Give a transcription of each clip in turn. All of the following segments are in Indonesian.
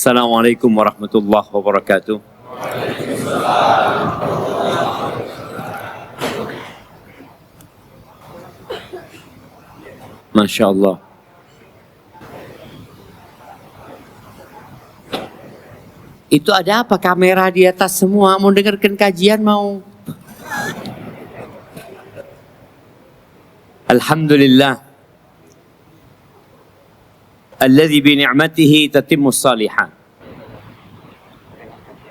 Assalamualaikum warahmatullahi wabarakatuh. Masya Allah. Itu ada apa? Kamera di atas semua. Mau dengarkan kajian mau? Alhamdulillah. Alladzi bi ni'matihi tatimmus salihat.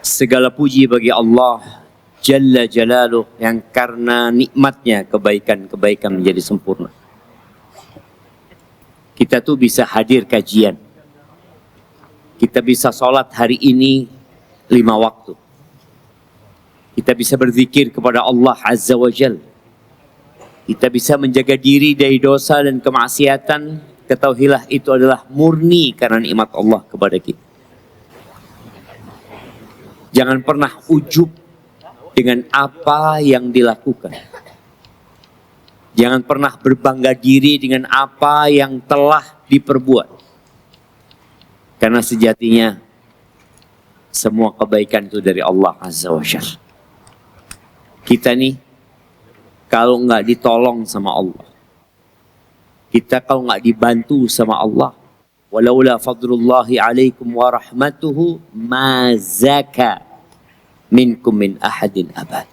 Segala puji bagi Allah Jalla Jalaluh yang karena nikmatnya kebaikan-kebaikan menjadi sempurna. Kita tuh bisa hadir kajian. Kita bisa sholat hari ini 5 waktu. Kita bisa berzikir kepada Allah Azza wa Jal. Kita bisa menjaga diri dari dosa dan kemaksiatan. Ketahuilah itu adalah murni karena nikmat Allah kepada kita. Jangan pernah ujub dengan apa yang dilakukan. Jangan pernah berbangga diri dengan apa yang telah diperbuat. Karena sejatinya semua kebaikan itu dari Allah Azza wa Jalla. Kita nih kalau nggak ditolong sama Allah, kita kalau nggak dibantu sama Allah, walaula fadlullahi alaikum wa rahmatuhu ma zaka minkum min ahadin abad.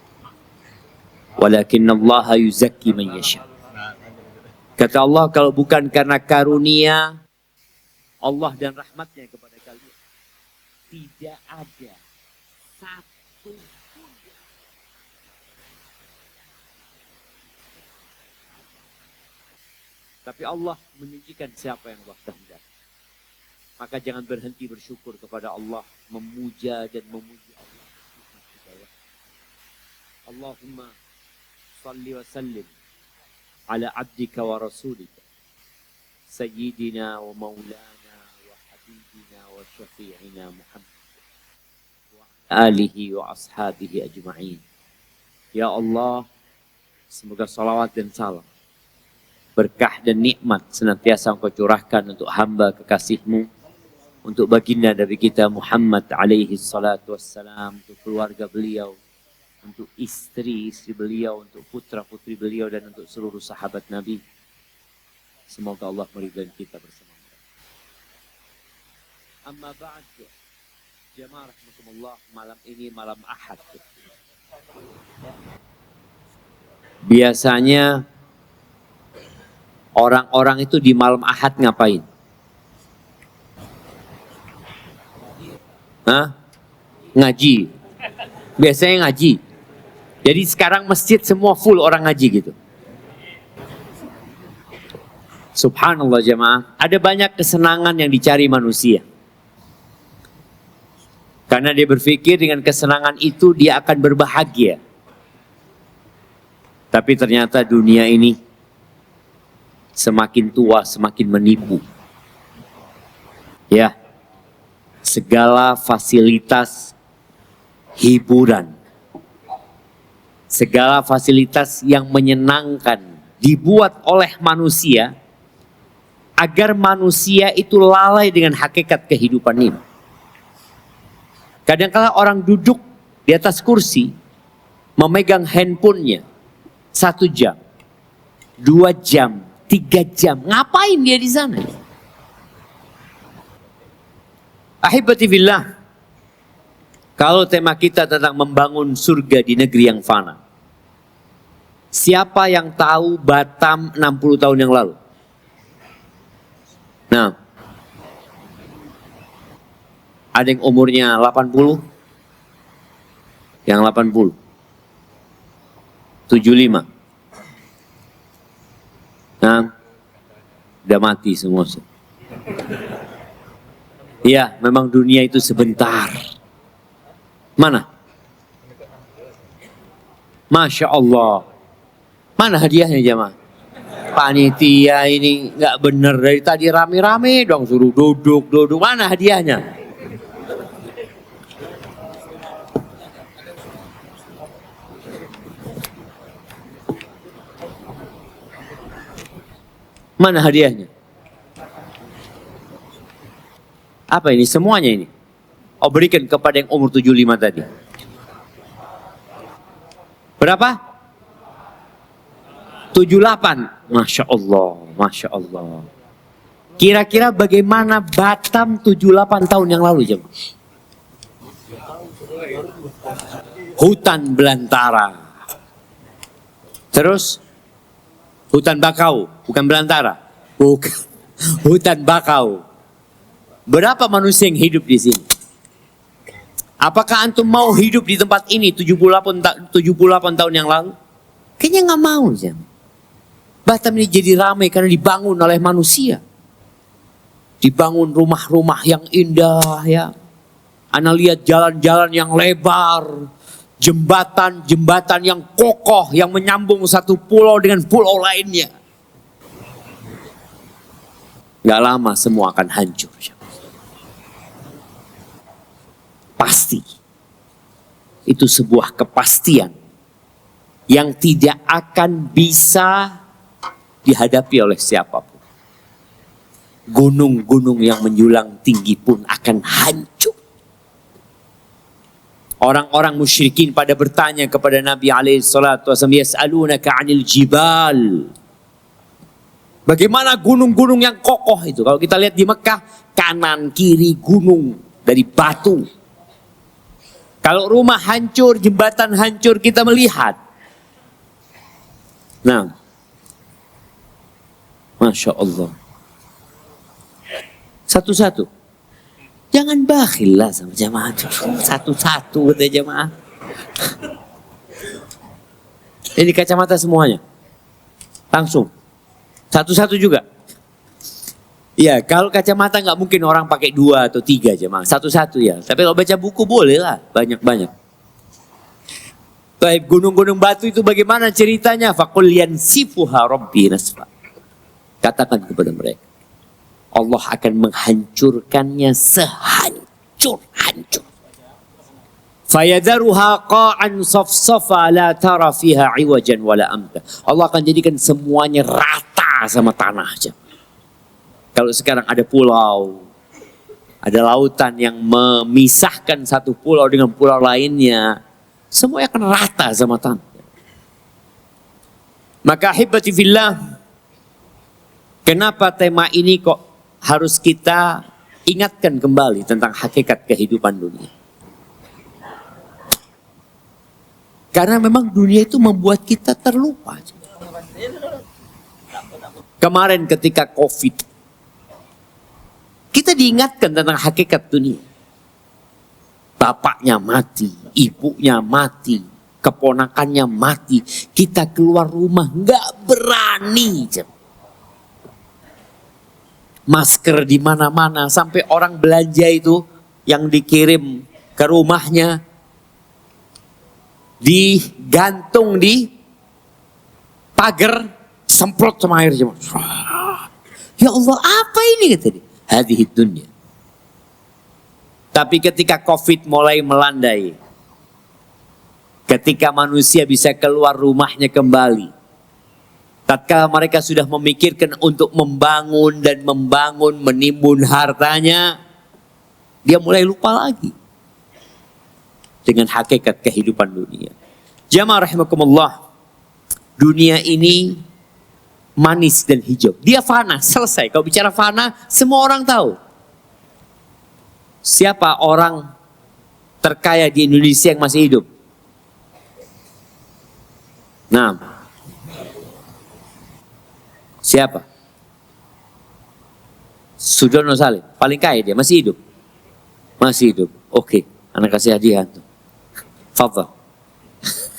Walakinallaha yuzakki man yasha. Kata Allah, kalau bukan karena karunia Allah dan rahmatnya kepada kalian, tidak ada satu pun. Tapi Allah menunjukkan siapa yang Allah kehendaki. Maka jangan berhenti bersyukur kepada Allah, memuja dan memuji Allah. Allahumma salli wa sallim ala abdika wa rasulika sayyidina wa maulana wa habibina wa syafi'ina Muhammad wa alihi wa ashabihi ajma'in. Ya Allah, semoga salawat dan salam, berkah dan nikmat senantiasa Engkau curahkan untuk hamba kekasih-Mu, untuk baginda Nabi kita Muhammad alaihi salatu wassalam, untuk keluarga beliau, untuk istri-istri beliau, untuk putra-putri beliau, dan untuk seluruh sahabat Nabi. Semoga Allah meridai kita bersama mereka. Amma ba'd, jamaah rahmatullah, malam ini malam Ahad. Biasanya orang-orang itu di malam Ahad ngapain? Hah? Ngaji. Biasanya ngaji. Jadi sekarang masjid semua full orang ngaji gitu. Subhanallah jemaah. Ada banyak kesenangan yang dicari manusia. Karena dia berpikir dengan kesenangan itu dia akan berbahagia. Tapi ternyata dunia ini semakin tua semakin menipu. Ya, segala fasilitas hiburan, segala fasilitas yang menyenangkan dibuat oleh manusia agar manusia itu lalai dengan hakikat kehidupan ini. Kadang-kala orang duduk di atas kursi memegang handphonenya 1 jam, 2 jam, 3 jam. Ngapain dia di sana? Ahibati fillah. Kalau tema kita tentang membangun surga di negeri yang fana. Siapa yang tahu Batam 60 tahun yang lalu? Nah, ada yang umurnya 80? Yang 80. 75. Nah, udah mati semua. Iya, memang dunia itu sebentar. Mana? Masya Allah. Mana hadiahnya jemaah? Panitia ini nggak bener, dari tadi rame-rame dong suruh duduk. Mana hadiahnya? Mana hadiahnya? Apa ini? Semuanya ini? Oh, berikan kepada yang umur 75 tadi. Berapa? 78. Masya Allah, Masya Allah. Kira-kira bagaimana Batam 78 tahun yang lalu, jemaah? Hutan belantara. Terus hutan bakau, bukan belantara. Bukan. Hutan bakau. Berapa manusia yang hidup di sini? Apakah antum mau hidup di tempat ini 78 tahun yang lalu? Kayaknya nggak mau, jemaah. Batam ini jadi ramai karena dibangun oleh manusia. Dibangun rumah-rumah yang indah, ya. Ana lihat jalan-jalan yang lebar, jembatan-jembatan yang kokoh yang menyambung satu pulau dengan pulau lainnya. Gak lama semua akan hancur. Pasti. Itu sebuah kepastian yang tidak akan bisa dihadapi oleh siapapun. Gunung-gunung yang menjulang tinggi pun akan hancur. Orang-orang musyrikin pada bertanya kepada Nabi SAW, yas'alunaka 'anil jibal. Bagaimana gunung-gunung yang kokoh itu? Kalau kita lihat di Mekah, kanan kiri gunung dari batu. Kalau rumah hancur, jembatan hancur, kita melihat. Nah, Masya Allah. Satu-satu. Jangan bakhil lah sama jamaah. Satu-satu kata jamaah. Ini kacamata semuanya. Langsung. Satu-satu juga. Ya, kalau kacamata nggak mungkin orang pakai 2 atau 3 jamaah. Satu-satu ya. Tapi kalau baca buku boleh lah. Banyak-banyak. Baik, gunung-gunung batu itu bagaimana ceritanya? Faqul yansifuha rabbi nasfa. Katakan kepada mereka. Allah akan menghancurkannya sehancur-hancur. Fayadharuha qa'an safsafa la tara fiha iwajan wala amta. Allah akan jadikan semuanya rata sama tanah aja. Kalau sekarang ada pulau, ada lautan yang memisahkan satu pulau dengan pulau lainnya, semuanya akan rata sama tanah. Maka ahibati fillah, kenapa tema ini kok harus kita ingatkan kembali tentang hakikat kehidupan dunia? Karena memang dunia itu membuat kita terlupa. Kemarin ketika COVID, kita diingatkan tentang hakikat dunia. Bapaknya mati, ibunya mati, keponakannya mati. Kita keluar rumah nggak berani. Masker di mana-mana, sampai orang belanja itu yang dikirim ke rumahnya digantung di pagar, semprot sama air. Ya Allah, apa ini kata dia? Hadhihi dunya. Tapi ketika COVID mulai melandai, ketika manusia bisa keluar rumahnya kembali, tatkala mereka sudah memikirkan untuk membangun dan membangun, menimbun hartanya, dia mulai lupa lagi dengan hakikat kehidupan dunia. Jamaah rahimakumullah, dunia ini manis dan hijau. Dia fana, selesai. Kalau bicara fana, semua orang tahu. Siapa orang terkaya di Indonesia yang masih hidup? Nah, siapa? Sudono Salim, paling kaya dia, masih hidup? Masih hidup, oke. Anak kasih hadiah tuh. Fadhal.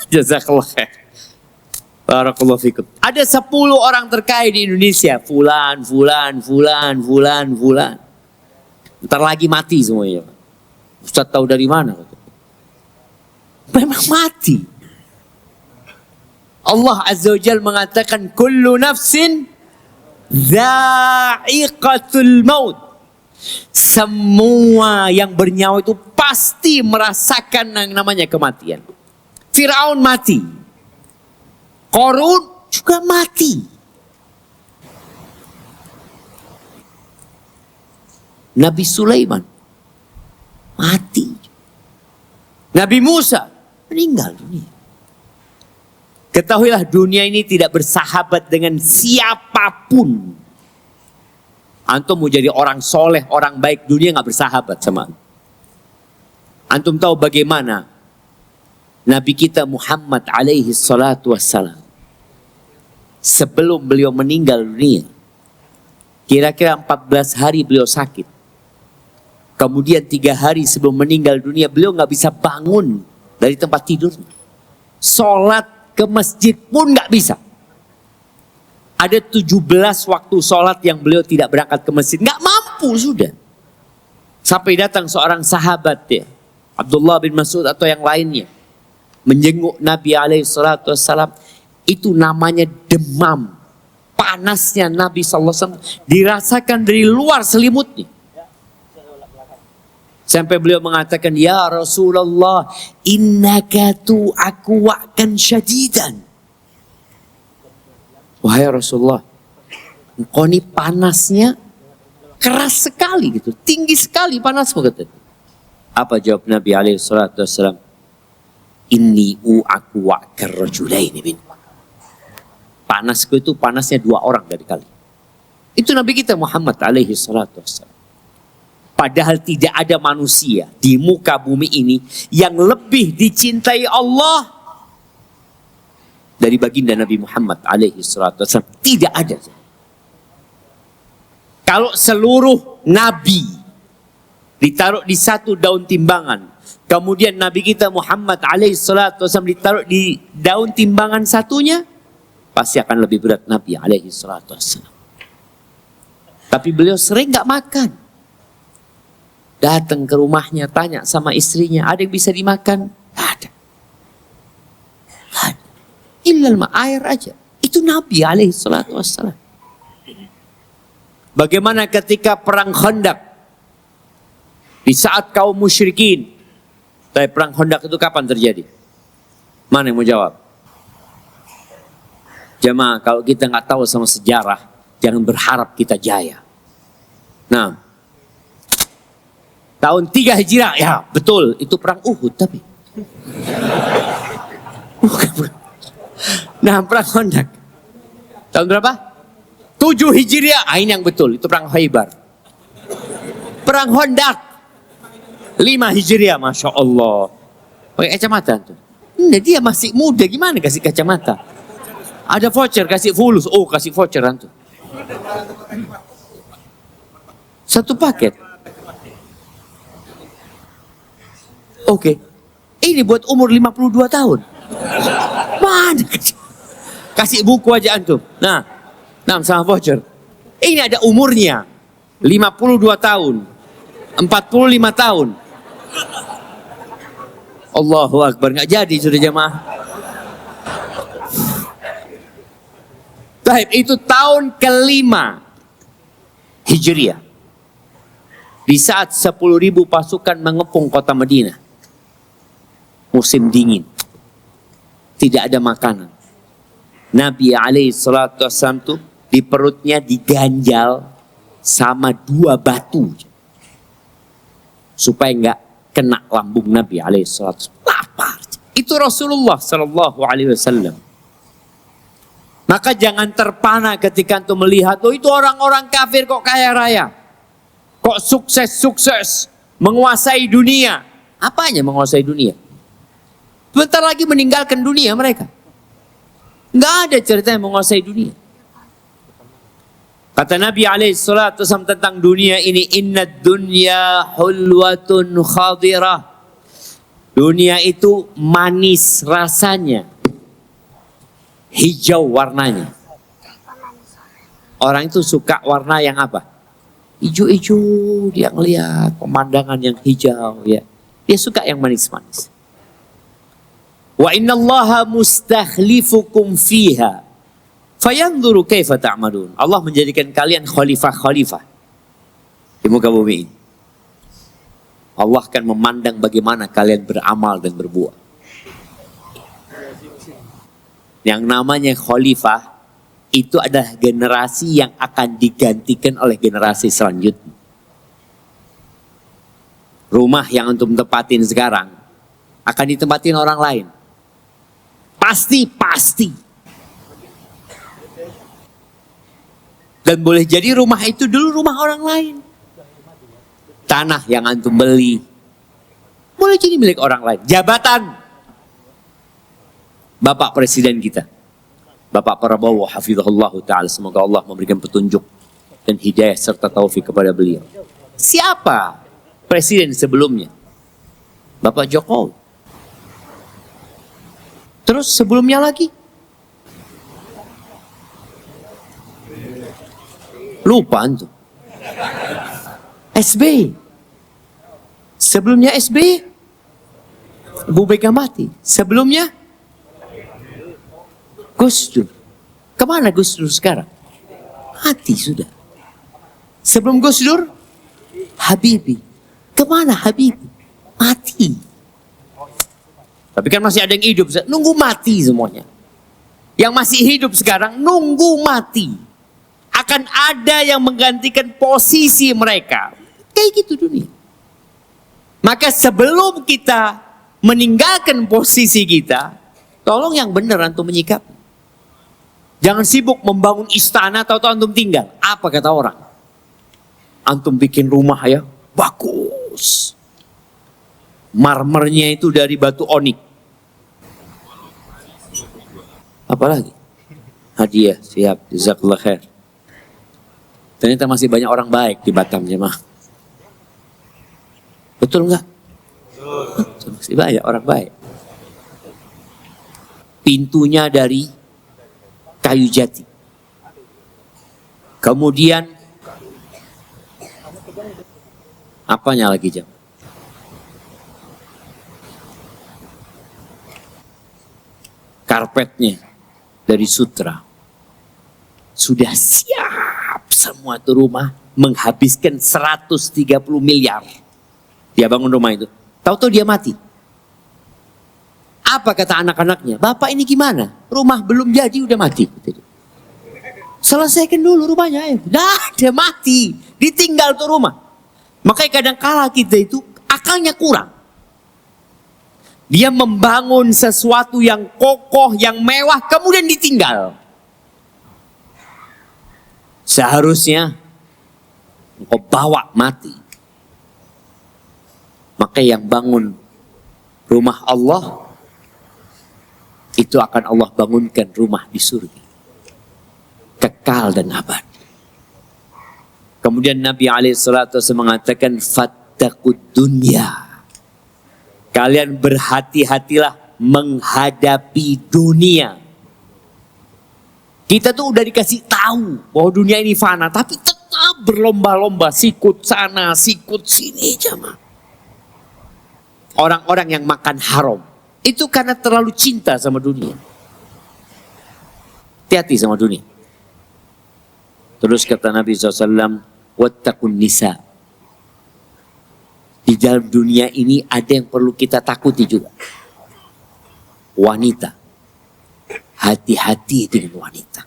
Jazakallah khair. Barakallahu fikum. Ada 10 orang terkaya di Indonesia. Fulan. Ntar lagi mati semuanya. Ustaz tahu dari mana? Memang mati. Allah Azza wa Jalla mengatakan kullu nafsin dha'iqatul maut. Semua yang bernyawa itu pasti merasakan yang namanya kematian. Firaun mati. Qarun juga mati. Nabi Sulaiman mati. Nabi Musa meninggal dunia. Ketahuilah dunia ini tidak bersahabat dengan siapapun. Antum mau jadi orang soleh, orang baik, dunia gak bersahabat sama antum. Antum tahu bagaimana Nabi kita Muhammad alaihi salatu wassalam, sebelum beliau meninggal dunia, kira-kira 14 hari beliau sakit. Kemudian 3 hari sebelum meninggal dunia, beliau gak bisa bangun dari tempat tidurnya. Sholat ke masjid pun gak bisa. Ada 17 waktu sholat yang beliau tidak berangkat ke masjid. Gak mampu sudah. Sampai datang seorang sahabat ya, Abdullah bin Mas'ud atau yang lainnya, menjenguk Nabi SAW. Itu namanya demam. Panasnya Nabi SAW dirasakan dari luar selimutnya. Sampai beliau mengatakan, ya Rasulullah, innaka tu'akwa'kan syadidan. Wahai Rasulullah, engkau ini panasnya keras sekali gitu. Tinggi sekali panasmu, kata. Apa jawab Nabi SAW? Inni u'akwa'kan rajulaini min. Panasku itu panasnya 2 orang dari kali. Itu Nabi kita Muhammad SAW. Padahal tidak ada manusia di muka bumi ini yang lebih dicintai Allah dari baginda Nabi Muhammad SAW. Tidak ada. Kalau seluruh nabi ditaruh di satu daun timbangan, kemudian Nabi kita Muhammad SAW ditaruh di daun timbangan satunya, pasti akan lebih berat Nabi SAW. Tapi beliau sering gak makan. Datang ke rumahnya, tanya sama istrinya, ada yang bisa dimakan? Gak ada. Gak ada. Illal air aja. Itu Nabi SAW. Bagaimana ketika perang Khandaq? Di saat kaum musyrikin. Tapi perang Khandaq itu kapan terjadi? Mana yang mau jawab? Jemaah, kalau kita nggak tahu sama sejarah, jangan berharap kita jaya. Nah, tahun 3 Hijriah, ya betul, itu perang Uhud tapi. Nah, perang Khandaq. Tahun berapa? 7 Hijriah, ini yang betul, itu perang Khaybar. Perang Khandaq 5 Hijriah, Masya Allah. Pakai kacamata tuh. Nah, dia masih muda, gimana kasih kacamata? Ada voucher, kasih fulus. Oh, kasih voucher antum. 1 paket. Oke. Ini buat umur 52 tahun. Mana? Kasih buku aja antum. Nah, sama voucher. Ini ada umurnya. 52 tahun. 45 tahun. Allahu Akbar. Nggak jadi sudah jemaah. Baik, itu tahun ke-5 Hijriah. Di saat 10.000 pasukan mengepung kota Madinah. Musim dingin. Tidak ada makanan. Nabi SAW tuh di perutnya diganjal sama 2 batu. Supaya enggak kena lambung Nabi SAW. Lapar. Itu Rasulullah SAW. Maka jangan terpana ketika antum melihat, oh itu orang-orang kafir kok kaya raya. Kok sukses-sukses. Menguasai dunia. Apanya menguasai dunia? Bentar lagi meninggalkan dunia mereka. Nggak ada cerita yang menguasai dunia. Kata Nabi SAW tentang dunia ini, innad dunya hulwatun khadirah. Dunia itu manis rasanya. Hijau warnanya. Orang itu suka warna yang apa? Hijau-hijau, dia ngelihat pemandangan yang hijau ya. Dia suka yang manis-manis. Wa innallaha mustakhlifukum fiha fayanzuru kaifa ta'malun. Allah menjadikan kalian khalifah-khalifah di muka bumi ini. Allah akan memandang bagaimana kalian beramal dan berbuat. Yang namanya khalifah itu adalah generasi yang akan digantikan oleh generasi selanjutnya. Rumah yang antum tempatin sekarang, akan ditempatin orang lain. Pasti. Dan boleh jadi rumah itu dulu rumah orang lain. Tanah yang antum beli boleh jadi milik orang lain. Jabatan Bapak Presiden kita, Bapak Prabowo hafizahullah ta'ala, semoga Allah memberikan petunjuk dan hidayah serta taufik kepada beliau. Siapa presiden sebelumnya? Bapak Jokowi. Terus sebelumnya lagi? Lupa antum. SBY. Sebelumnya SBY, Ibu Mega mati. Sebelumnya Gus Dur. Kemana Gus Dur sekarang? Mati sudah. Sebelum Gus Dur, Habibie. Kemana Habibie? Mati. Tapi kan masih ada yang hidup. Nunggu mati semuanya. Yang masih hidup sekarang nunggu mati. Akan ada yang menggantikan posisi mereka. Kayak gitu dunia. Maka sebelum kita meninggalkan posisi kita, tolong yang benar antum menyikap. Jangan sibuk membangun istana tahu-tahu antum tinggal. Apa kata orang? Antum bikin rumah ya, bagus. Marmernya itu dari batu onik. Apalagi? Hadiah, siap, jazakallah khair. Ternyata masih banyak orang baik di Batam jemaah. Betul enggak? Betul. Masih banyak orang baik. Pintunya dari kayu jati. Kemudian apanya lagi jam? Karpetnya dari sutra. Sudah siap semua tuh rumah, menghabiskan 130 miliar. Dia bangun rumah itu. Tahu-tahu dia mati. Apa kata anak-anaknya? Bapak ini gimana? Rumah belum jadi udah mati. Selesaikan dulu rumahnya. Dah, dia mati. Ditinggal tuh rumah. Makanya kadang kala kita itu akalnya kurang. Dia membangun sesuatu yang kokoh, yang mewah, kemudian ditinggal. Seharusnya engkau bawa mati. Maka yang bangun rumah Allah, itu akan Allah bangunkan rumah di surga. Kekal dan abadi. Kemudian Nabi SAW mengatakan, fattaqud dunya. Kalian berhati-hatilah menghadapi dunia. Kita tuh udah dikasih tahu bahwa dunia ini fana, tapi tetap berlomba-lomba sikut sana, sikut sini jamaah. Orang-orang yang makan haram itu karena terlalu cinta sama dunia. Hati-hati sama dunia. Terus kata Nabi SAW, wattaqun nisa. Di dalam dunia ini ada yang perlu kita takuti juga. Wanita. Hati-hati dengan wanita.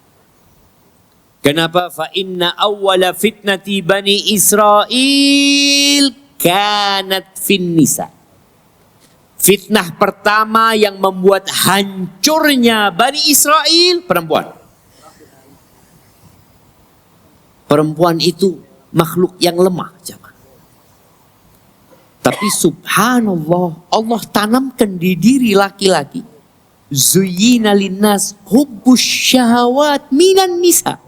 Kenapa? Fa inna awwala fitnati bani Israel kanat fin nisa. Fitnah pertama yang membuat hancurnya Bani Israel, perempuan. Perempuan itu makhluk yang lemah. Tapi subhanallah, Allah tanamkan di diri laki-laki. Zuyyina linnas hubbus syahawat minan nisa.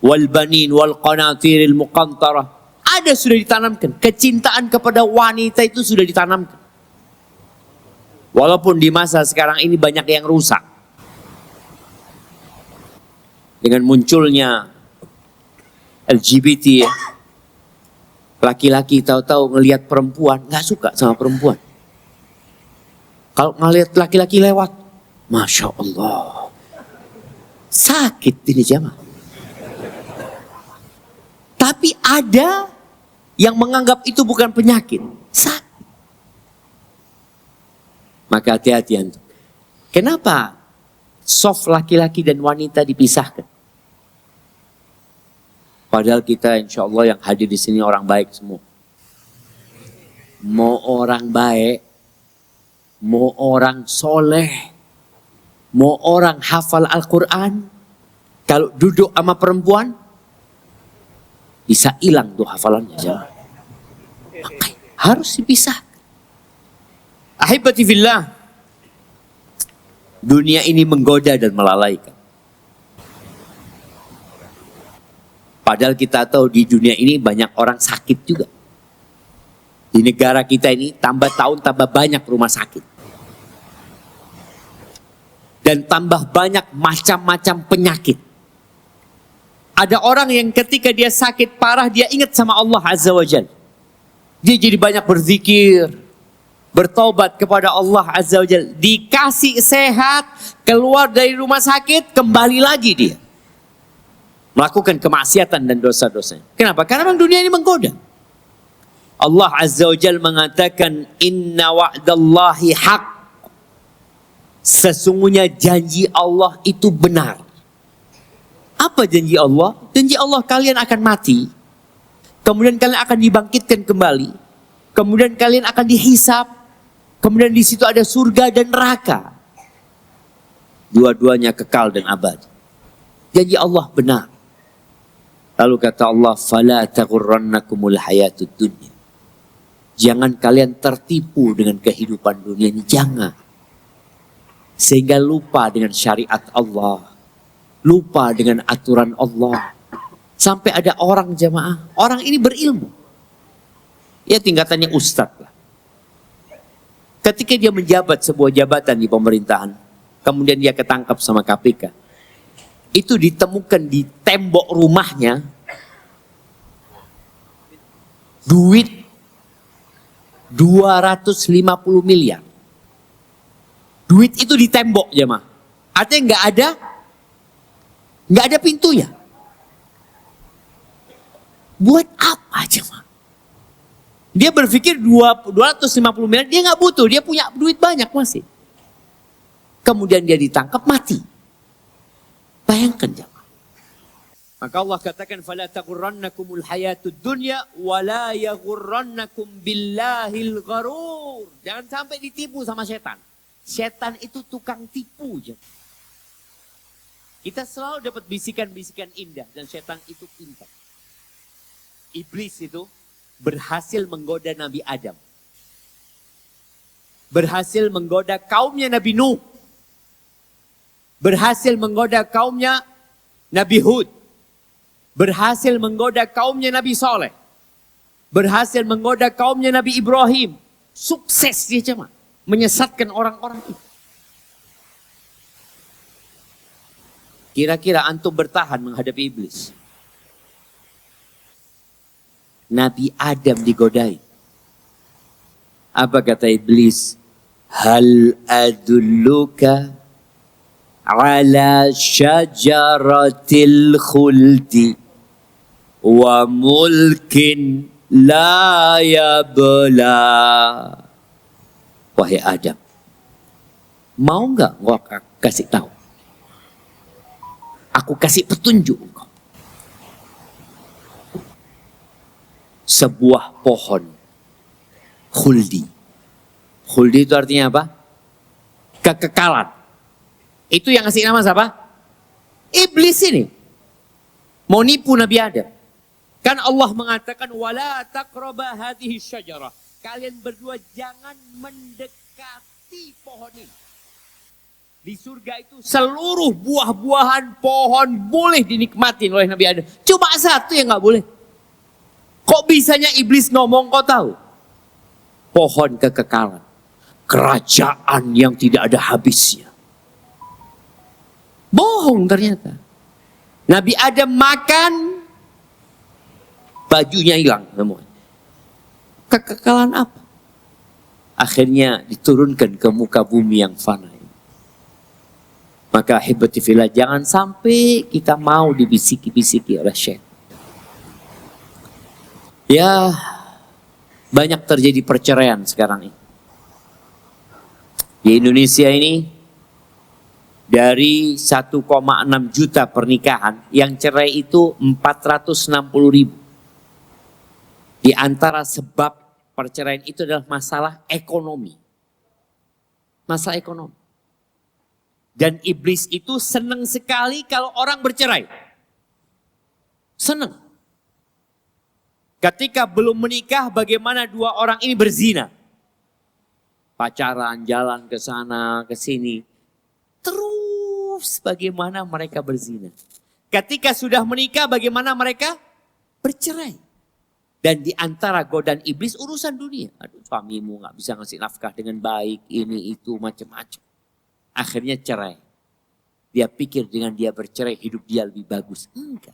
Wal banin wal qanatiril muqantarah. Ada sudah ditanamkan. Kecintaan kepada wanita itu sudah ditanamkan. Walaupun di masa sekarang ini banyak yang rusak. Dengan munculnya LGBT ya. Laki-laki tahu-tahu ngelihat perempuan, nggak suka sama perempuan. Kalau ngelihat laki-laki lewat, Masya Allah. Sakit ini jamaah. Tapi ada yang menganggap itu bukan penyakit. Sakit. Maka hati-hati antum. Kenapa soft laki-laki dan wanita dipisahkan? Padahal kita insya Allah yang hadir di sini orang baik semua. mau orang baik, mau orang soleh, mau orang hafal Al-Quran, kalau duduk sama perempuan, bisa hilang tuh hafalannya. Harus dipisah. Ahibati fillah, dunia ini menggoda dan melalaikan. Padahal kita tahu di dunia ini banyak orang sakit juga. Di negara kita ini tambah tahun tambah banyak rumah sakit. Dan tambah banyak macam-macam penyakit. Ada orang yang ketika dia sakit parah dia ingat sama Allah Azza wa Jalla. Dia jadi banyak berzikir, bertobat kepada Allah Azza wa Jalla. Dikasih sehat, keluar dari rumah sakit, kembali lagi dia melakukan kemaksiatan dan dosa-dosanya. Kenapa? Karena memang dunia ini menggoda. Allah Azza wa Jalla mengatakan, Inna wa'dallahi haq. Sesungguhnya janji Allah itu benar. Apa janji Allah? Janji Allah kalian akan mati. Kemudian kalian akan dibangkitkan kembali. Kemudian kalian akan dihisap. Kemudian di situ ada surga dan neraka. Dua-duanya kekal dan abadi. Janji Allah benar. Lalu kata Allah, "Fala taghurrannakumul hayatud dunya." Jangan kalian tertipu dengan kehidupan dunia ini, jangan. Sehingga lupa dengan syariat Allah, lupa dengan aturan Allah. Sampai ada orang jamaah, orang ini berilmu. Ya tingkatannya ustadz lah. Ketika dia menjabat sebuah jabatan di pemerintahan, kemudian dia ketangkap sama KPK. Itu ditemukan di tembok rumahnya duit 250 miliar. Duit itu di tembok jemaah. Artinya nggak ada pintunya. Buat apa jemaah? Dia berpikir 250 miliar dia nggak butuh, dia punya duit banyak masih. Kemudian dia ditangkap mati. Bayangkan jemaah. Maka Allah katakan fala taghurrannakumul hayatud dunya wala yaghurrannakum billahil gharur. Jangan sampai ditipu sama setan. Setan itu tukang tipu jemaah. Kita selalu dapat bisikan-bisikan indah dan setan itu pintar. Iblis itu berhasil menggoda Nabi Adam. Berhasil menggoda kaumnya Nabi Nuh. Berhasil menggoda kaumnya Nabi Hud. Berhasil menggoda kaumnya Nabi Saleh. Berhasil menggoda kaumnya Nabi Ibrahim. Sukses dia cuma menyesatkan orang-orang itu. Kira-kira antum bertahan menghadapi iblis? Nabi Adam digodai. Apa kata iblis? Hal adulluka ala syajaratil khuldi wa mulkin la yabla. Wahai Adam, mau nggak gua kasih tahu? Aku kasih petunjuk engkau. Sebuah pohon khuldi. Khuldi itu artinya apa? Kekekalan. Itu yang ngasih nama siapa? Iblis ini. Mau nipu Nabi Adam. Kan Allah mengatakan wala taqraba hadhihi syajarah. Kalian berdua jangan mendekati pohon ini. Di surga itu seluruh buah-buahan pohon boleh dinikmati oleh Nabi Adam. Cuma satu yang nggak boleh. Kok bisanya iblis ngomong kau tahu? Pohon kekekalan. Kerajaan yang tidak ada habisnya. Bohong ternyata. Nabi Adam makan, bajunya hilang semuanya. Kekekalan apa? Akhirnya diturunkan ke muka bumi yang fana. Maka hibati fillah, jangan sampai kita mau dibisiki-bisiki oleh syaitan. Ya, banyak terjadi perceraian sekarang ini. Di Indonesia ini, dari 1,6 juta pernikahan, yang cerai itu 460.000. Di antara sebab perceraian itu adalah masalah ekonomi. Masalah ekonomi. Dan iblis itu senang sekali kalau orang bercerai. Senang. Ketika belum menikah, bagaimana dua orang ini berzina. Pacaran, jalan ke sana, ke sini. Terus bagaimana mereka berzina. Ketika sudah menikah, bagaimana mereka bercerai. Dan di antara godaan iblis urusan dunia. Aduh, suamimu gak bisa ngasih nafkah dengan baik, ini itu macam-macam. Akhirnya cerai. Dia pikir dengan dia bercerai hidup dia lebih bagus. Enggak.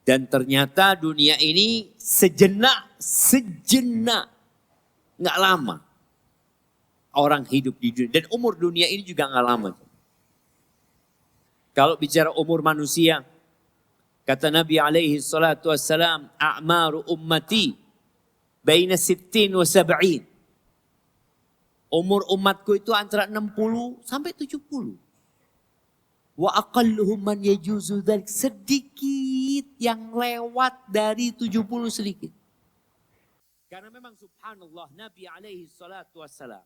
Dan ternyata dunia ini sejenak, nggak lama. Orang hidup di dunia. Dan umur dunia ini juga nggak lama. Kalau bicara umur manusia, kata Nabi alaihi salatu wassalam, a'maru ummati baina 60 wa 70. Umur umatku itu antara 60 sampai 70. Wa aqalluhum man yajuzu dzalik, sedikit yang lewat dari 70 sedikit. Karena memang subhanallah Nabi alaihi salatu wassalam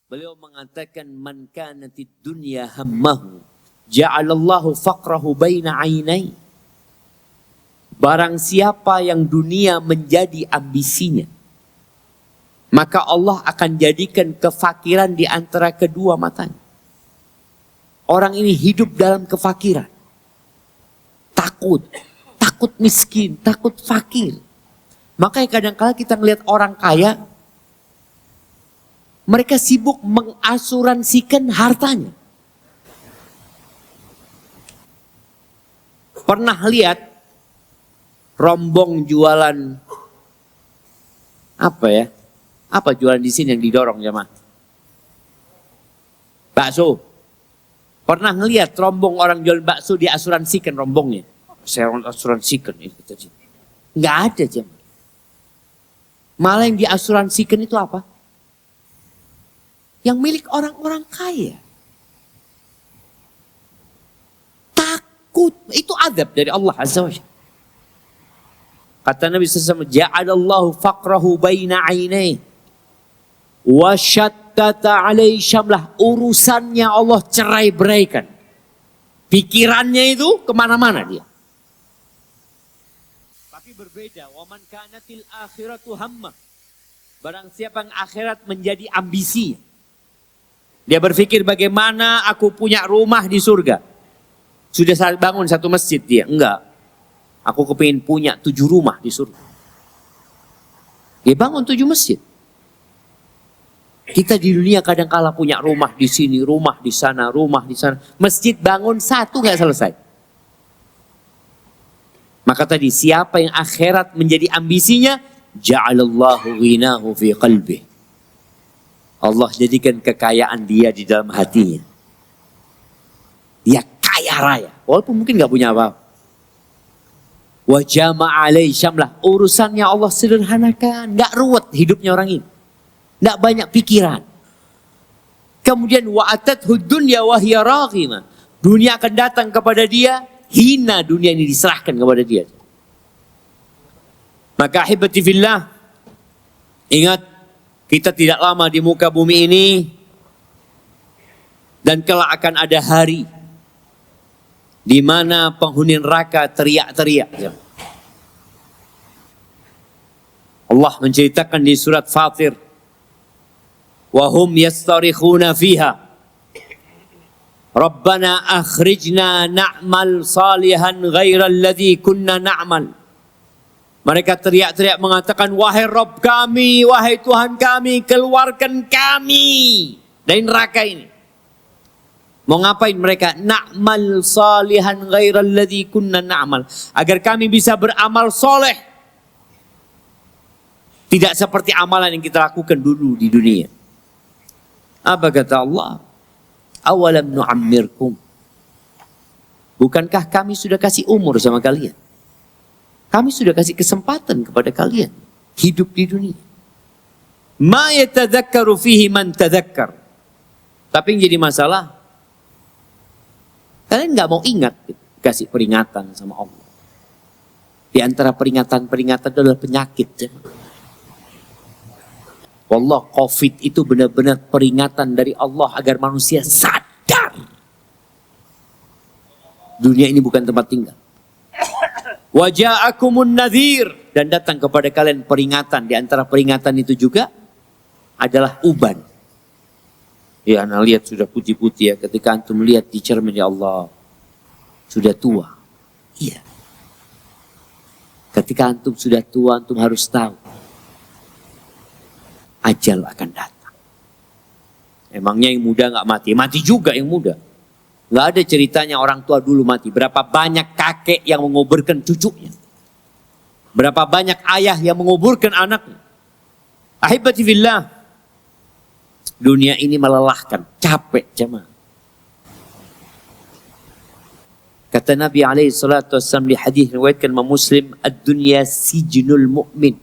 beliau mengatakan man kanatid dunya hammahu ja'alallahu faqrahu baina ainai. Barang siapa yang dunia menjadi ambisinya, maka Allah akan jadikan kefakiran di antara kedua matanya. Orang ini hidup dalam kefakiran. Takut miskin, takut fakir. Makanya kadang-kadang kita ngelihat orang kaya, mereka sibuk mengasuransikan hartanya. Pernah lihat rombong jualan apa ya? Apa jualan di sini yang didorong jemaah? Bakso. Pernah ngelihat rombong orang jual bakso diasuransikan rombongnya? Saya asuransikan itu tadi. Nggak ada jemaah. Malah yang diasuransikan itu apa? Yang milik orang-orang kaya. Takut. Itu adab dari Allah Azza wa Jalla. Kata Nabi SAW, ja'alallahu faqrahu baina ainai. Wa syattata alai syamlah. Urusannya Allah cerai beraikan. Pikirannya itu kemana-mana dia. Tapi berbeda. Wa man kanatil akhiratu hammah. Barang siapa yang akhirat menjadi ambisi. Dia berpikir bagaimana aku punya rumah di surga. Sudah saya bangun satu masjid dia. Enggak. Aku kepingin punya 7 rumah di surga. Dia bangun 7 masjid. Kita di dunia kadang-kala punya rumah di sini, rumah di sana, rumah di sana. Masjid bangun 1 nggak selesai. Maka tadi siapa yang akhirat menjadi ambisinya, ja'alallahu ghinahu fi qalbih. Allah jadikan kekayaan dia di dalam hatinya. Dia kaya raya, walaupun mungkin nggak punya apa-apa. Wa jama'a alai syamlah, urusannya Allah sederhanakan, nggak ruwet hidupnya orang ini. Nggak banyak pikiran. Kemudian wa'atathu dunya wa hiya raghimah. Dunia akan datang kepada dia, hina dunia ini diserahkan kepada dia. Maka ahibati fillah, ingat kita tidak lama di muka bumi ini dan kelak akan ada hari di mana penghuni neraka teriak-teriak. Allah menceritakan di surat Fatir, wahum yastarikhuna fiha Rabbana akhrijna na'mal salihan ghairal ladzi kunna na'mal. Mereka teriak-teriak mengatakan, wahai Rabb kami, wahai Tuhan kami, keluarkan kami dari neraka ini. Mau ngapain mereka? Na'mal salihan ghairal ladzi kunna na'mal. Agar kami bisa beramal soleh. Tidak seperti amalan yang kita lakukan dulu di dunia. Apa kata Allah? Awalam nu'ammirkum. Bukankah kami sudah kasih umur sama kalian? Kami sudah kasih kesempatan kepada kalian hidup di dunia. Ma yatadzakkaru fihi man tadzakkar. Tapi yang jadi masalah, kalian nggak mau ingat kasih peringatan sama Allah. Di antara peringatan-peringatan itu adalah penyakit. Wallah, COVID itu benar-benar peringatan dari Allah agar manusia sadar. Dunia ini bukan tempat tinggal. Wa ja'akumun nadhir, dan datang kepada kalian peringatan. Di antara peringatan itu juga adalah uban. Ya, anda lihat sudah putih-putih ya. Ketika antum lihat di cermin, ya Allah, sudah tua. Iya. Ketika antum sudah tua, antum harus tahu ajal akan datang. Emangnya yang muda nggak mati? Mati juga yang muda. Nggak ada ceritanya orang tua dulu mati. Berapa banyak kakek yang menguburkan cucunya. Berapa banyak ayah yang menguburkan anaknya. Ahibati fillah. Dunia ini melelahkan. Capek jemaah. Kata Nabi SAW di hadis riwayatkan Imam Muslim, ad-dunya sijnul mu'min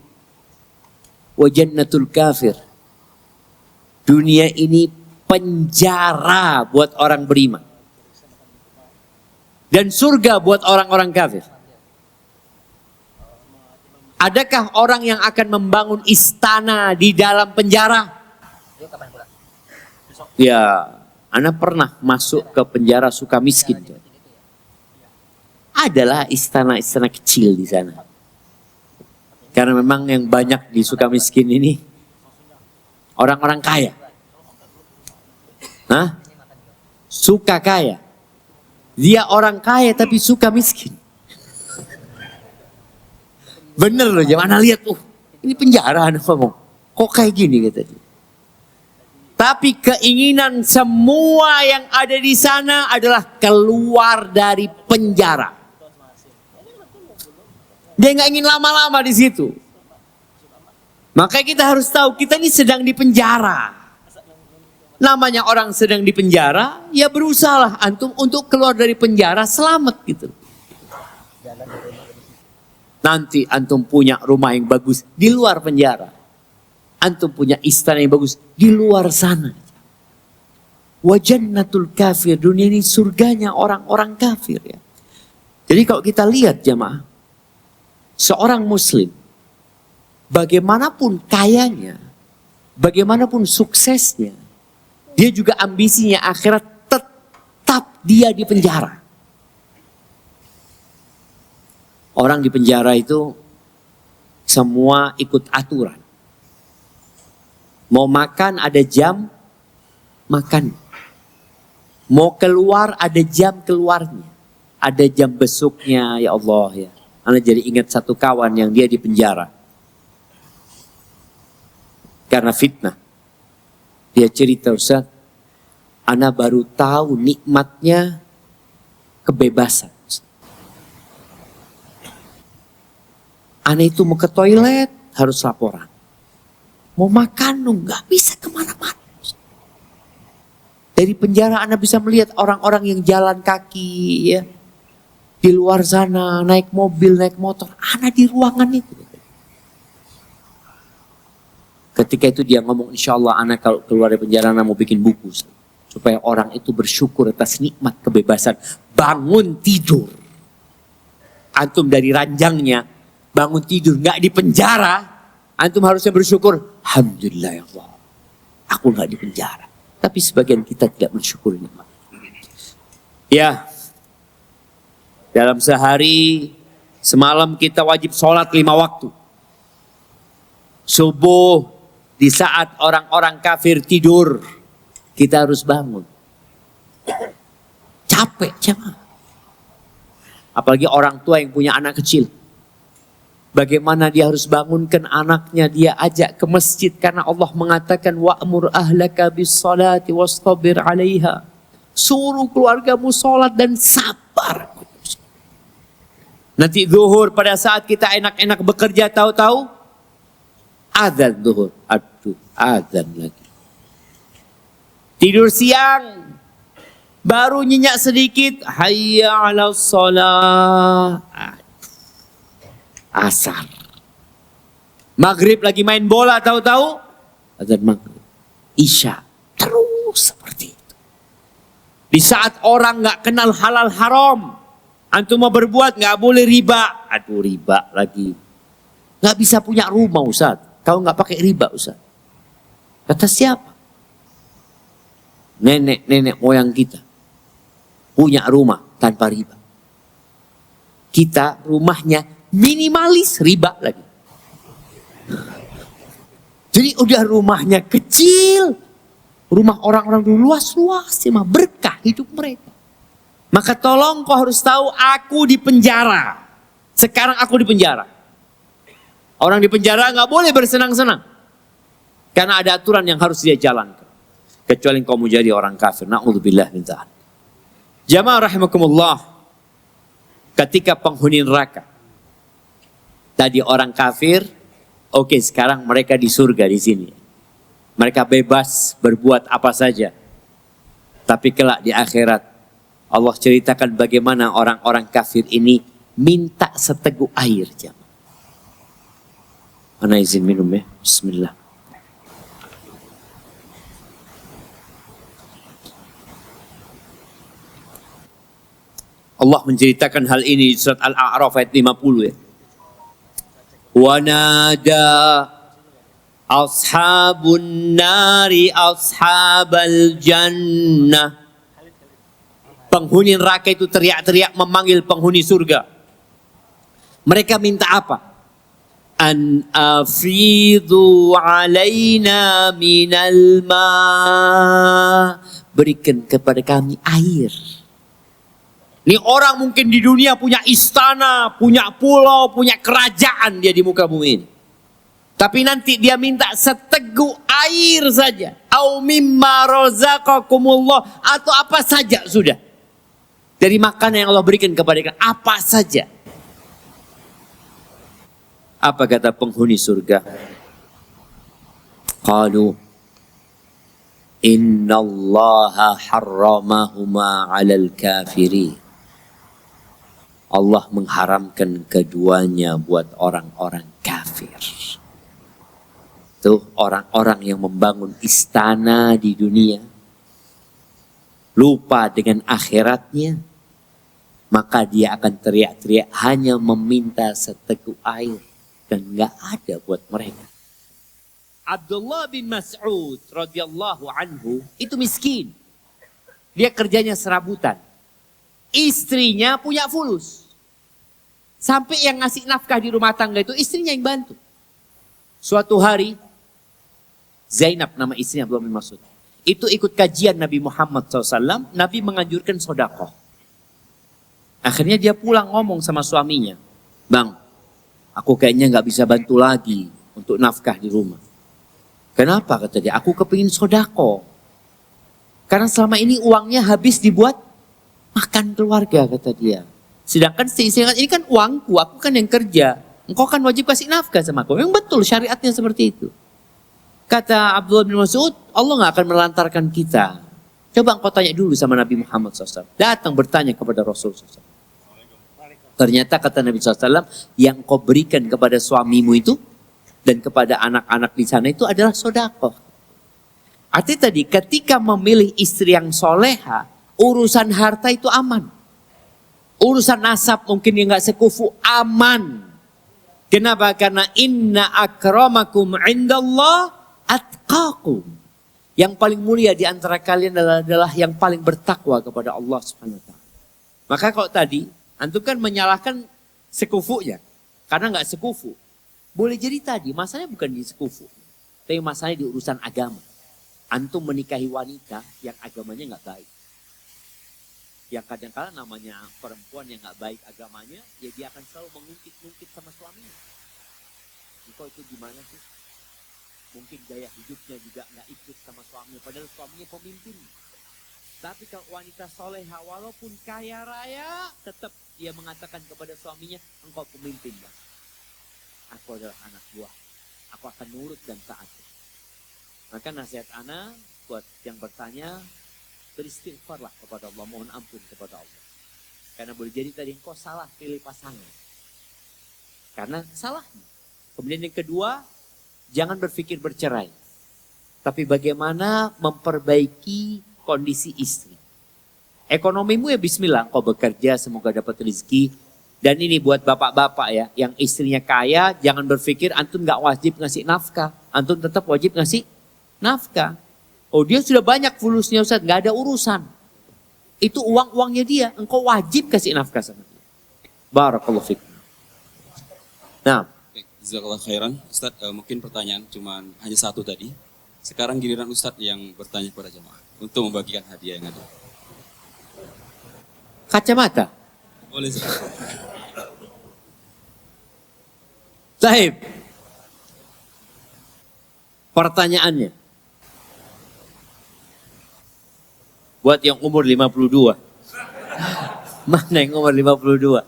wa jannatul kafir. Dunia ini penjara buat orang beriman dan surga buat orang-orang kafir. Adakah orang yang akan membangun istana di dalam penjara? Ya, Ana pernah masuk ke penjara Sukamiskin. Adalah istana-istana kecil di sana. Karena memang yang banyak di Sukamiskin ini orang-orang kaya. Hah? Suka kaya. Dia orang kaya tapi suka miskin. Bener loh, jangan lihat, ini penjara anak ngomong. Kok kayak gini kata dia. Tapi keinginan semua yang ada di sana adalah keluar dari penjara. Dia nggak ingin lama-lama di situ. Makanya kita harus tahu kita ini sedang di penjara. Namanya orang sedang di penjara, ya berusahalah antum untuk keluar dari penjara selamat gitu. Nanti antum punya rumah yang bagus di luar penjara. Antum punya istana yang bagus di luar sana. Wa jannatul kafir, dunia ini surganya orang-orang kafir ya. Jadi kalau kita lihat jemaah, seorang muslim bagaimanapun kayanya, bagaimanapun suksesnya, dia juga ambisinya akhirat, tetap dia di penjara. Orang di penjara itu semua ikut aturan. Mau makan ada jam makan. Mau keluar ada jam keluarnya. Ada jam besuknya, ya Allah ya. Ana jadi ingat satu kawan yang dia di penjara. Karena fitnah. Dia cerita, Ustaz, ana baru tahu nikmatnya kebebasan. Ana itu mau ke toilet harus laporan. Mau makan nggak bisa kemana-mana. Dari penjara ana bisa melihat orang-orang yang jalan kaki ya. Di luar sana naik mobil, naik motor. Ana di ruangan itu. Ketika itu dia ngomong, insya Allah ana kalau keluar dari penjara ana mau bikin buku. Supaya orang itu bersyukur atas nikmat kebebasan. Bangun tidur. Antum dari ranjangnya bangun tidur nggak di penjara. Antum harusnya bersyukur, alhamdulillah ya Allah, aku nggak di penjara. Tapi sebagian kita tidak bersyukur nikmat. Ya, dalam sehari semalam kita wajib sholat 5 waktu. Subuh di saat orang-orang kafir tidur, kita harus bangun. Capek, jemaah. Apalagi orang tua yang punya anak kecil. Bagaimana dia harus bangunkan anaknya, dia ajak ke masjid karena Allah mengatakan wa'mur ahlaka bis salati wastabir 'alaiha. Suruh keluargamu salat dan sabar. Nanti zuhur pada saat kita enak-enak bekerja tahu-tahu azan zuhur. Aduh, azan lagi. Tidur siang baru nyenyak sedikit, hayya 'alas shalah. Asar. Maghrib lagi main bola tahu-tahu azan maghrib. Isya. Terus seperti itu. Di saat orang nggak kenal halal haram, Antum mau berbuat nggak boleh riba. Aduh, riba lagi. Nggak bisa punya rumah Ustaz. Kalau nggak pakai riba Ustaz. Kata siapa? Nenek moyang kita punya rumah tanpa riba. Kita rumahnya minimalis, riba lagi. Jadi udah rumahnya kecil, rumah orang-orang dulu luas-luas, mah berkah hidup mereka. Maka tolong kau harus tahu, aku di penjara. Sekarang aku di penjara. Orang di penjara nggak boleh bersenang-senang, karena ada aturan yang harus dia jalankan. Kecuali kau mau jadi orang kafir. Na'udzubillah min dzalik. Jamaah rahimakumullah. Ketika penghuni neraka tadi orang kafir, oke, sekarang mereka di surga di sini. Mereka bebas berbuat apa saja. Tapi kelak di akhirat Allah ceritakan bagaimana orang-orang kafir ini minta seteguk air. Ana izin minum ya. Bismillah. Allah menceritakan hal ini di surat Al-A'raf ayat 50 ya. Wa nada ashabun nari ashabal jannah. Penghuni neraka itu teriak-teriak memanggil penghuni surga. Mereka minta apa? An afidhu alaina minal ma. Berikan kepada kami air. Ini orang mungkin di dunia punya istana, punya pulau, punya kerajaan dia di muka bumi ini. Tapi nanti dia minta seteguk air saja. Au mimma razaqakumullah, atau apa saja sudah. Dari makanan yang Allah berikan kepada kita, apa saja. Apa kata penghuni surga? Qalu innallaha harramahuma 'alal kafirin. Allah mengharamkan keduanya buat orang-orang kafir. Tuh orang-orang yang membangun istana di dunia, lupa dengan akhiratnya, maka dia akan teriak-teriak hanya meminta seteguk air dan nggak ada buat mereka. Abdullah bin Mas'ud radhiyallahu anhu itu miskin. Dia kerjanya serabutan. Istrinya punya fulus. Sampai yang ngasih nafkah di rumah tangga itu istrinya yang bantu. Suatu hari Zainab nama istrinya Abdullah bin Mas'ud. Itu ikut kajian Nabi Muhammad SAW. Nabi menganjurkan sedekah. Akhirnya dia pulang ngomong sama suaminya. Bang, aku kayaknya gak bisa bantu lagi untuk nafkah di rumah. Kenapa kata dia? Aku kepingin sedekah. Karena selama ini uangnya habis dibuat makan keluarga kata dia. Sedangkan ini kan uangku, aku kan yang kerja. Engkau kan wajib kasih nafkah sama aku. Yang betul syariatnya seperti itu. Kata Abdullah bin Mas'ud, Allah gak akan melantarkan kita. Coba engkau tanya dulu sama Nabi Muhammad SAW. Datang bertanya kepada Rasul SAW. Ternyata kata Nabi SAW, yang kau berikan kepada suamimu itu dan kepada anak-anak di sana itu adalah sedekah. Artinya tadi ketika memilih istri yang soleha, urusan harta itu aman. Urusan nasab mungkin yang gak sekufu aman. Kenapa? Karena inna akramakum indallah atqakum. Yang paling mulia di antara kalian adalah yang paling bertakwa kepada Allah Subhanahu wa taala. Maka kalau tadi antum kan menyalahkan sekufunya karena gak sekufu. Boleh jadi tadi masalahnya bukan di sekufu, tapi masalahnya di urusan agama. Antum menikahi wanita yang agamanya gak baik. Yang kadang-kadang namanya perempuan yang gak baik agamanya, ya dia akan selalu mengungkit-ungkit sama suaminya. Engkau itu gimana sih? Mungkin gaya hidupnya juga gak ikut sama suaminya, padahal suaminya pemimpin. Tapi kalau wanita soleha, walaupun kaya raya, tetap dia mengatakan kepada suaminya, engkau pemimpin bang. Aku adalah anak buah. Aku akan nurut dan taat. Maka nasihat ana buat yang bertanya, beristighfarlah kepada Allah, mohon ampun kepada Allah. Karena boleh jadi tadi engkau salah pilih pasangan. Karena salahnya. Kemudian yang kedua, jangan berpikir bercerai. Tapi bagaimana memperbaiki kondisi istri. Ekonomimu ya bismillah, kau bekerja semoga dapat rezeki. Dan ini buat bapak-bapak ya, yang istrinya kaya, jangan berpikir antum gak wajib ngasih nafkah. Antum tetap wajib ngasih nafkah. Oh dia sudah banyak fulusnya Ustaz, gak ada urusan. Itu uang-uangnya dia, engkau wajib kasih nafkah sama dia. Barakallahu fikum. Nah. Jazakallah khairan. Ustaz, mungkin pertanyaan cuman hanya satu tadi. Sekarang giliran Ustaz yang bertanya kepada jemaah untuk membagikan hadiah yang ada. Kacamata. Boleh Ustaz. Sahib. Pertanyaannya. Buat yang umur 52. Mana yang umur 52?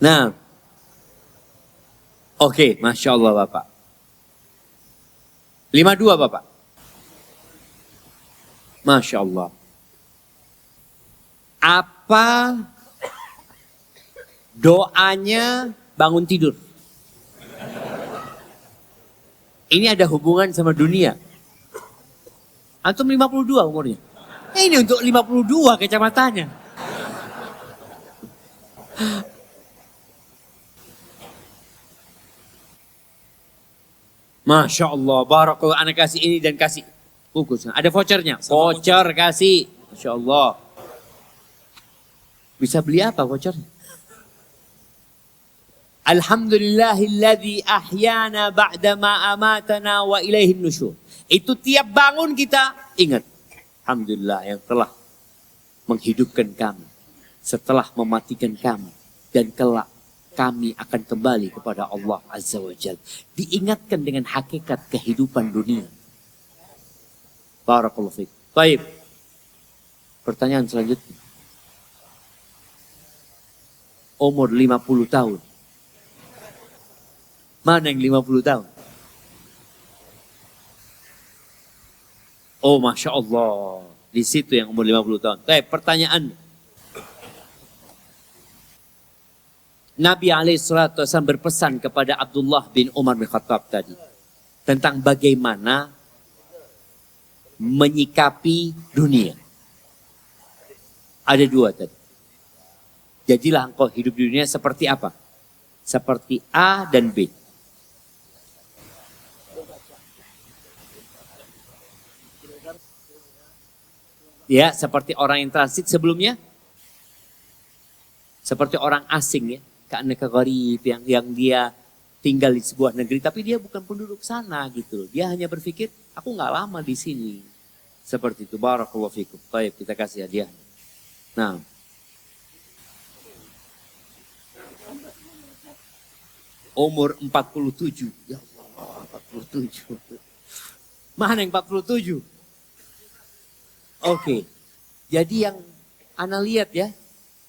Nah. Oke, Masya Allah Bapak. 52 Bapak. Masya Allah. Apa doanya bangun tidur? Ini ada hubungan sama dunia. Antum 52 umurnya. Ini untuk 52 kacamatanya. Masya Allah, barakallah, anak kasih ini dan kasih bungkusnya. Ada vouchernya, voucher kasih. Masya Allah. Bisa beli apa vouchernya? Alhamdulillahilladzi ahyana ba'dama amatana wa ilaihin nusyur. Itu tiap bangun kita ingat. Alhamdulillah yang telah menghidupkan kami. Setelah mematikan kami. Dan kelak kami akan kembali kepada Allah Azza wa Jalla. Diingatkan dengan hakikat kehidupan dunia. Barakallahu fiik. Baik. Pertanyaan selanjutnya. Umur 50 tahun. Mana yang 50 tahun? Oh Masya Allah. Di situ yang umur 50 tahun. Baik, pertanyaan. Nabi SAW berpesan kepada Abdullah bin Umar bin Khattab tadi. Tentang bagaimana menyikapi dunia. Ada dua tadi. Jadilah engkau hidup di dunia seperti apa? Seperti A dan B. Ya, seperti orang yang transit sebelumnya. Seperti orang asing ya. Karena gharib yang dia tinggal di sebuah negeri. Tapi dia bukan penduduk sana gitu. Dia hanya berpikir, aku gak lama di sini. Seperti itu. Barakallahu fikum. Baik, kita kasih hadiah. Nah. Umur 47. Ya Allah, 47. Mana yang 47? Oke. Jadi yang ana lihat ya,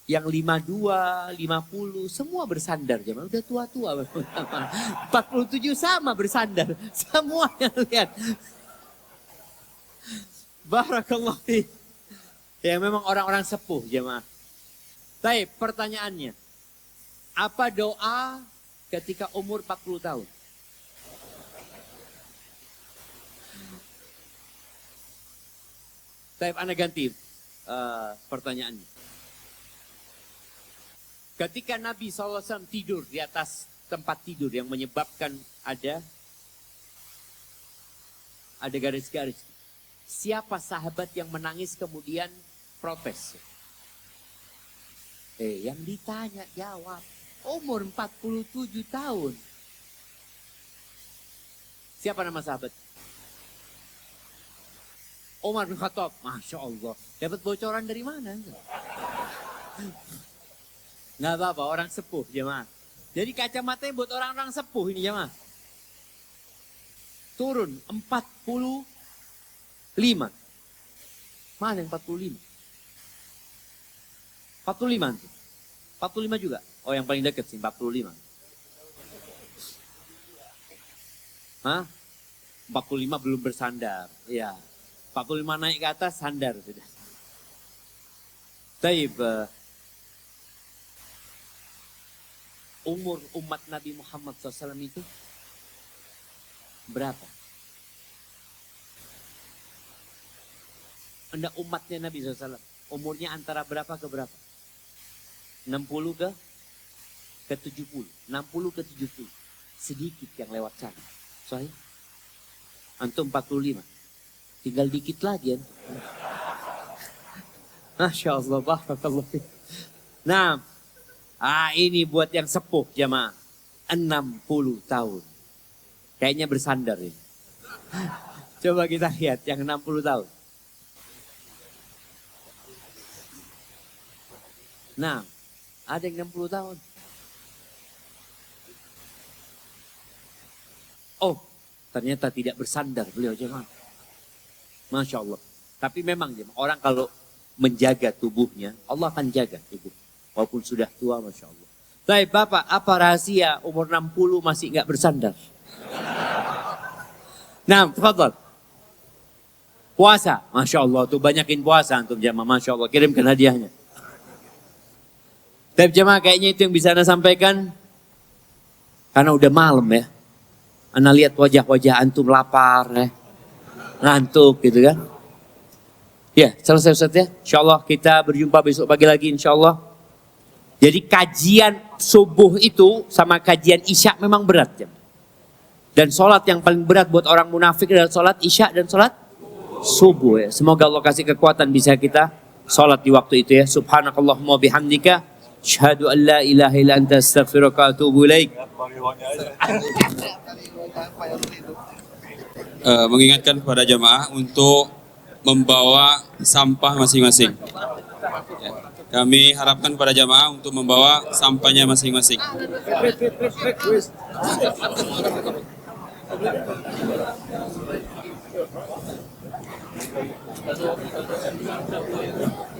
yang 52, 50 semua bersandar zaman udah tua-tua. 47 sama bersandar. Semua yang lihat. Barakallahu fiik. Ya memang orang-orang sepuh jemaah. Baik, pertanyaannya. Apa doa ketika umur 40 tahun? Baik, Anda ganti pertanyaannya. Ketika Nabi SAW tidur di atas tempat tidur yang menyebabkan ada garis-garis. Siapa sahabat yang menangis kemudian protes? Yang ditanya jawab. Umur 47 tahun. Siapa nama sahabat? Umar bin Khattab. Masya Allah. Dapat bocoran dari mana? Nggak apa-apa, orang sepuh jemaah. Jadi kacamatanya buat orang-orang sepuh ini jemaah. Turun 45. Mana yang 45? 45 nanti. 45 juga. Oh yang paling dekat sih 45. Hah? 45 belum bersandar. Iya. 45 naik ke atas sandar sudah. Taib. Umur umat Nabi Muhammad SAW itu berapa? Anda umatnya Nabi SAW. Umurnya antara berapa ke berapa? 60 ke 70. 60 ke 70. Sedikit yang lewat sana. Sahih. Antum 45. Tinggal dikit lagi. Masya Allah. Barakallah. Nah. Ini buat yang sepuh jamaah. 60 tahun. Kayaknya bersandar ini. Coba kita lihat yang 60 tahun. Nah, ada yang 60 tahun. Oh, ternyata tidak bersandar beliau jemaah. Masya Allah. Tapi memang jemaah, orang kalau menjaga tubuhnya, Allah akan jaga tubuh. Walaupun sudah tua, Masya Allah. Baik Bapak, apa rahasia umur 60 masih nggak bersandar? Nah, tafadhal. Puasa, Masya Allah. Tuh banyakin puasa antum jamaah, Masya Allah. Kirimkan hadiahnya. Tapi jamaah kayaknya itu yang bisa Anda sampaikan. Karena udah malam ya. Anda lihat wajah-wajah antum lapar ya. Ngantuk gitu kan. Ya, selesai Ustaz ya. Insya Allah kita berjumpa besok pagi lagi insya Allah. Jadi kajian subuh itu sama kajian isya memang berat jemaah. Dan sholat yang paling berat buat orang munafik adalah sholat isya dan sholat subuh ya. Semoga Allah kasih kekuatan bisa kita sholat di waktu itu ya. Subhanakallahumma bihamdika. Asyhadu an la ilaha illa anta astaghfiruka wa atubu ilaik. Mengingatkan kepada jamaah untuk membawa sampah masing-masing. Ya. Kami harapkan kepada jamaah untuk membawa sampahnya masing-masing. Thank you.